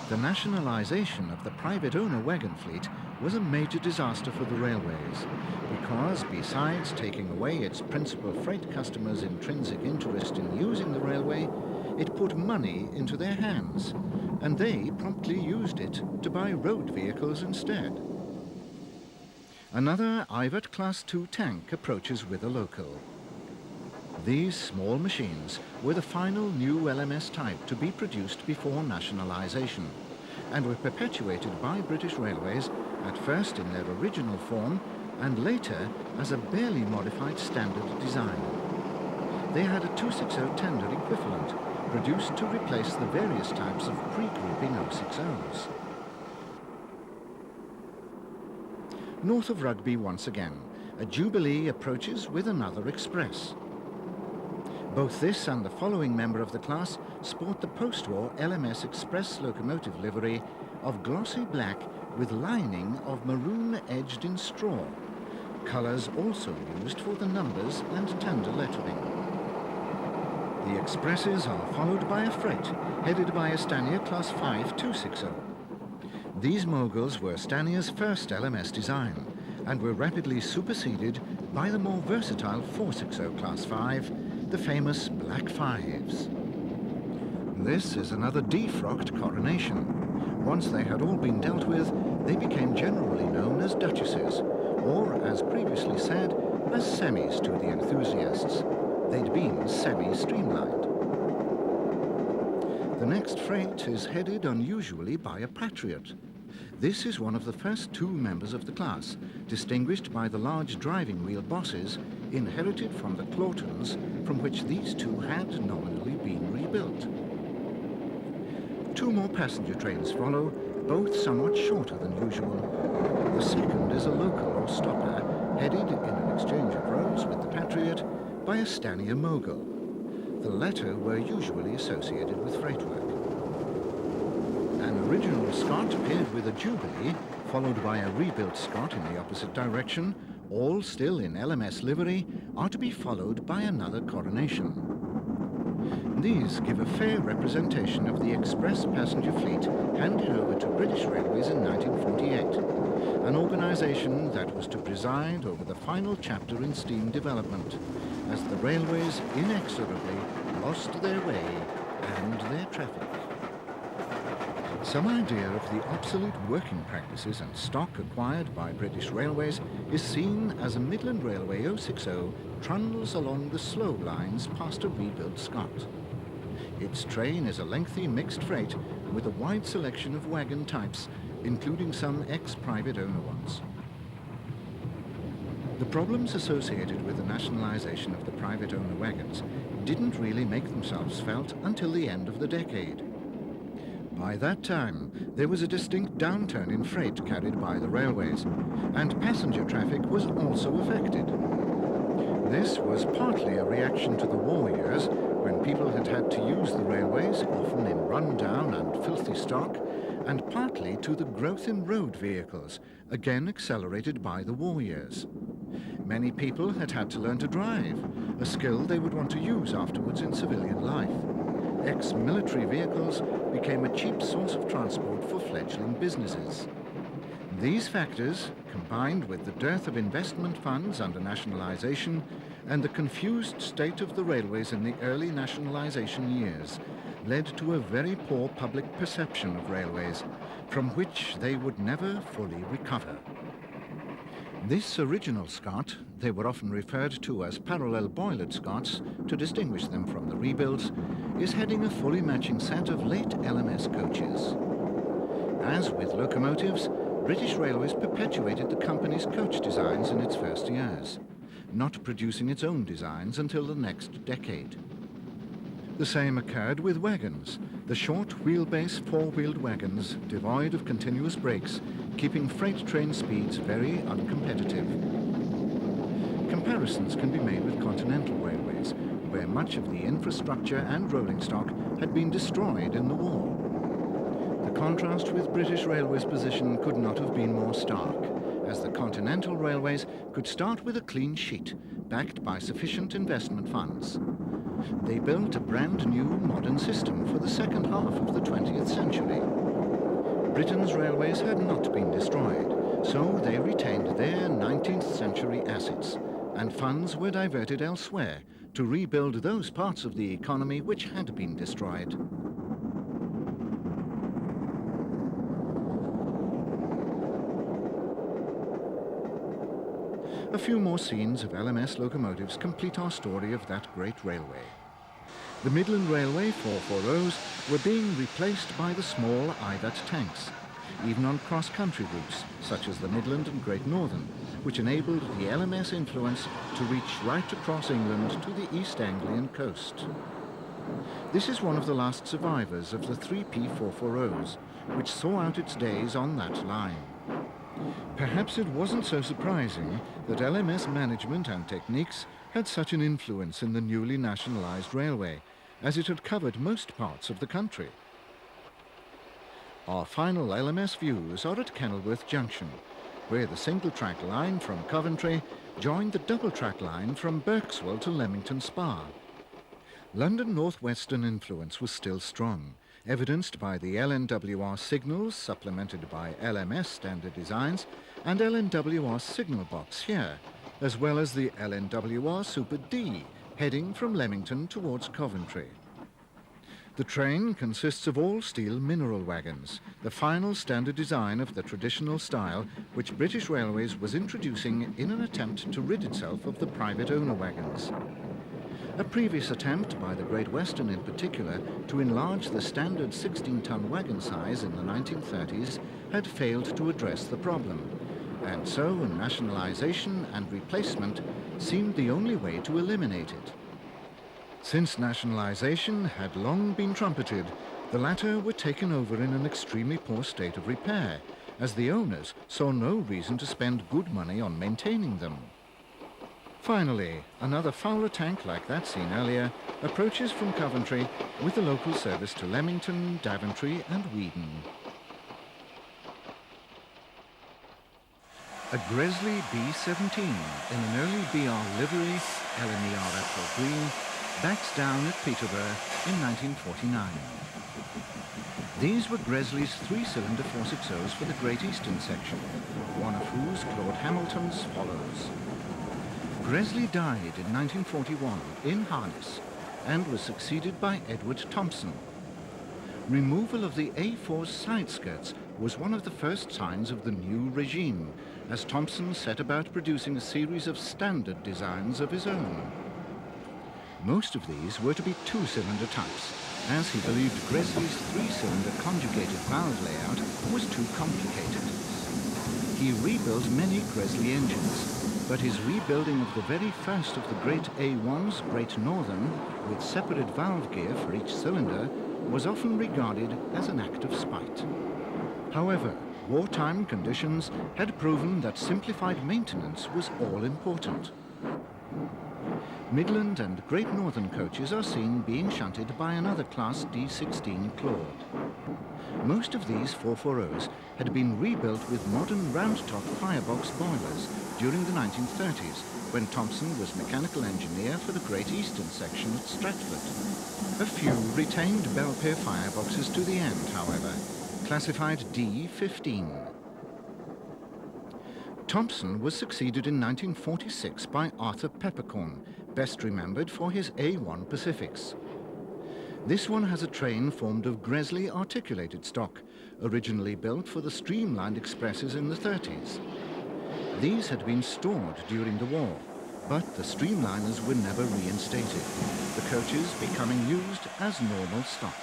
The nationalisation of the private owner wagon fleet was a major disaster for the railways, because besides taking away its principal freight customers' intrinsic interest in using the railway, it put money into their hands, and they promptly used it to buy road vehicles instead. Another Ivett Class 2 tank approaches with a local. These small machines were the final new LMS type to be produced before nationalisation, and were perpetuated by British Railways, at first in their original form and later as a barely modified standard design. They had a 260 tender equivalent, produced to replace the various types of pre-grouping 060s. North of Rugby once again, a Jubilee approaches with another express. Both this and the following member of the class sport the post-war LMS Express locomotive livery of glossy black with lining of maroon edged in straw, colours also used for the numbers and tender lettering. The expresses are followed by a freight headed by a Stanier Class 5 260. These moguls were Stanier's first LMS design and were rapidly superseded by the more versatile 460 Class 5, the famous Black 5s. This is another defrocked Coronation. Once they had all been dealt with, they became generally known as Duchesses, or, as previously said, as semis to the enthusiasts. They'd been semi-streamlined. The next freight is headed unusually by a Patriot. This is one of the first two members of the class, distinguished by the large driving wheel bosses inherited from the Claughtons, from which these two had nominally been rebuilt. Two more passenger trains follow, both somewhat shorter than usual. The second is a local or stopper, headed in an exchange of roads with the Patriot by a Stanier Mogul. The latter were usually associated with freight work. an original Scot paired with a Jubilee, followed by a rebuilt Scot in the opposite direction, all still in LMS livery, are to be followed by another coronation. These give a fair representation of the express passenger fleet handed over to British Railways in 1948, an organisation that was to preside over the final chapter in steam development, as the railways inexorably lost their way and their traffic. Some idea of the obsolete working practices and stock acquired by British Railways is seen as a Midland Railway 060 trundles along the slow lines past a rebuilt Scot. Its train is a lengthy mixed freight with a wide selection of wagon types, including some ex-private owner ones. The problems associated with the nationalisation of the private owner wagons didn't really make themselves felt until the end of the decade. By that time, there was a distinct downturn in freight carried by the railways, and passenger traffic was also affected. This was partly a reaction to the war years, when people had had to use the railways, often in run-down and filthy stock, and partly to the growth in road vehicles, again accelerated by the war years. Many people had had to learn to drive, a skill they would want to use afterwards in civilian life. Ex-military vehicles became a cheap source of transport for fledgling businesses. These factors, combined with the dearth of investment funds under nationalisation and the confused state of the railways in the early nationalisation years, led to a very poor public perception of railways, from which they would never fully recover. This original Scot, they were often referred to as parallel boilered Scots to distinguish them from the rebuilds, is heading a fully matching set of late LMS coaches. As with locomotives, British Railways perpetuated the company's coach designs in its first years, not producing its own designs until the next decade. The same occurred with wagons, the short wheelbase four-wheeled wagons devoid of continuous brakes, keeping freight train speeds very uncompetitive. Comparisons can be made with continental railways, where much of the infrastructure and rolling stock had been destroyed in the war. The contrast with British Railways' position could not have been more stark, as the continental railways could start with a clean sheet, backed by sufficient investment funds. They built a brand new modern system for the second half of the 20th century. Britain's railways had not been destroyed, so they retained their 19th century assets, and funds were diverted elsewhere to rebuild those parts of the economy which had been destroyed. A few more scenes of LMS locomotives complete our story of that great railway. The Midland Railway 440s were being replaced by the small IVAT tanks, even on cross-country routes, such as the Midland and Great Northern, which enabled the LMS influence to reach right across England to the East Anglian coast. This is one of the last survivors of the 3P 440s, which saw out its days on that line. Perhaps it wasn't so surprising that LMS management and techniques had such an influence in the newly nationalised railway, as it had covered most parts of the country. Our final LMS views are at Kenilworth Junction, where the single-track line from Coventry joined the double-track line from Berkswell to Leamington Spa. London North Western influence was still strong, evidenced by the LNWR signals supplemented by LMS standard designs and LNWR signal box here, as well as the LNWR Super D heading from Leamington towards Coventry. The train consists of all-steel mineral wagons, the final standard design of the traditional style which British Railways was introducing in an attempt to rid itself of the private owner wagons. A previous attempt by the Great Western in particular to enlarge the standard 16-ton wagon size in the 1930s had failed to address the problem, and so nationalisation and replacement seemed the only way to eliminate it. Since nationalisation had long been trumpeted, the latter were taken over in an extremely poor state of repair, as the owners saw no reason to spend good money on maintaining them. Finally, another Fowler tank like that seen earlier approaches from Coventry with the local service to Leamington, Daventry and Weedon. A Gresley B-17 in an early BR livery, LNER Apple Green, backs down at Peterborough in 1949. These were Gresley's three-cylinder 460s for the Great Eastern section, one of whose Claude Hamilton's follows. Gresley died in 1941 in harness and was succeeded by Edward Thompson. Removal of the A4's side skirts was one of the first signs of the new regime, as Thompson set about producing a series of standard designs of his own. Most of these were to be two-cylinder types, as he believed Gresley's three-cylinder conjugated valve layout was too complicated. He rebuilt many Gresley engines, but his rebuilding of the very first of the great A1s, Great Northern, with separate valve gear for each cylinder, was often regarded as an act of spite. However, wartime conditions had proven that simplified maintenance was all important. Midland and Great Northern coaches are seen being shunted by another Class D16 Claude. Most of these 440s had been rebuilt with modern round-top firebox boilers during the 1930s, when Thompson was mechanical engineer for the Great Eastern section at Stratford. A few retained Belpaire fireboxes to the end, however, classified D15. Thompson was succeeded in 1946 by Arthur Peppercorn, best remembered for his A1 Pacifics. This one has a train formed of Gresley articulated stock, originally built for the streamlined expresses in the 30s. These had been stored during the war, but the streamliners were never reinstated, the coaches becoming used as normal stock.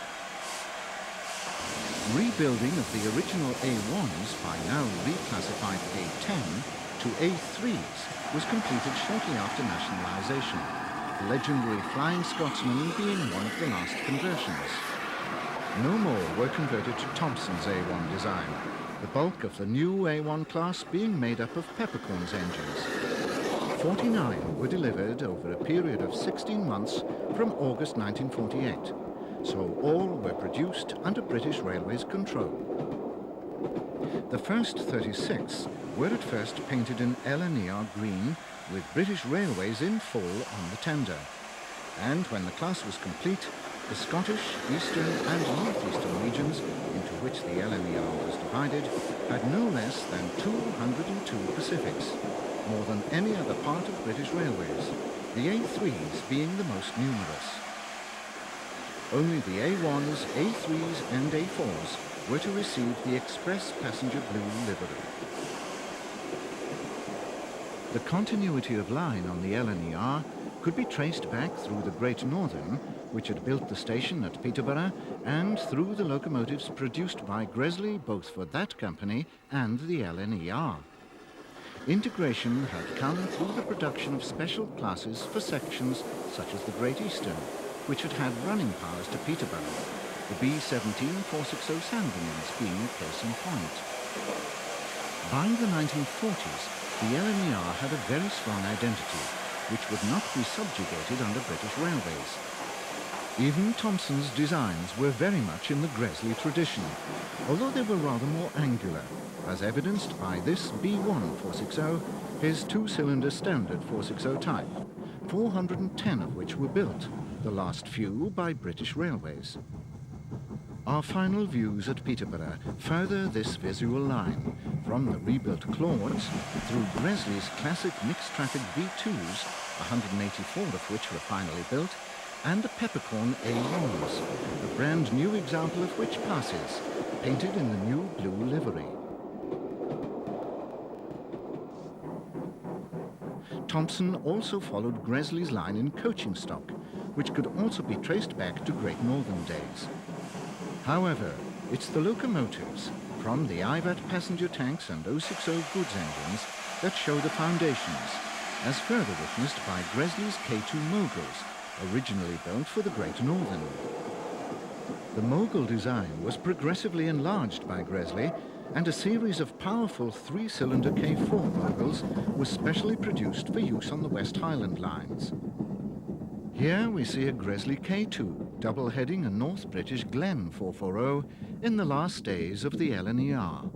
Rebuilding of the original A1s, by now reclassified A10, to A3s was completed shortly after nationalisation, the legendary Flying Scotsman being one of the last conversions. No more were converted to Thompson's A1 design, the bulk of the new A1 class being made up of Peppercorn's engines. 49 were delivered over a period of 16 months from August 1948. So all were produced under British Railways control. The first 36 were at first painted in LNER green, with British Railways in full on the tender. And when the class was complete, the Scottish, Eastern and North-Eastern regions, into which the LNER was divided, had no less than 202 Pacifics, more than any other part of British Railways, the A3s being the most numerous. Only the A1s, A3s and A4s were to receive the express passenger blue livery. The continuity of line on the LNER could be traced back through the Great Northern, which had built the station at Peterborough, and through the locomotives produced by Gresley both for that company and the LNER. Integration had come through the production of special classes for sections such as the Great Eastern, which had had running powers to Peterborough, the B-17 460 Sandringhams being a case in point. By the 1940s, the LNER had a very strong identity, which would not be subjugated under British Railways. Even Thompson's designs were very much in the Gresley tradition, although they were rather more angular, as evidenced by this B1 460, his two-cylinder standard 460 type, 410 of which were built, the last few by British Railways. Our final views at Peterborough further this visual line, from the rebuilt Claudes through Gresley's classic mixed-traffic V2s, 184 of which were finally built, and the Peppercorn A1s, a brand new example of which passes, painted in the new blue livery. Thompson also followed Gresley's line in coaching stock, which could also be traced back to Great Northern days. However, it's the locomotives, from the IVAT passenger tanks and 060 goods engines, that show the foundations, as further witnessed by Gresley's K2 Moguls, originally built for the Great Northern. The Mogul design was progressively enlarged by Gresley, and a series of powerful three-cylinder K4 Moguls was specially produced for use on the West Highland lines. Here we see a Gresley K2 double-heading a North British Glen 440 in the last days of the LNER.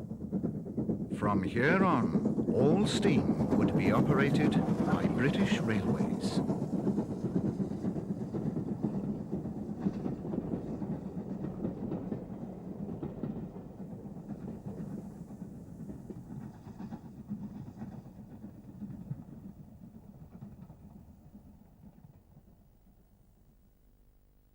From here on, All steam would be operated by British Railways.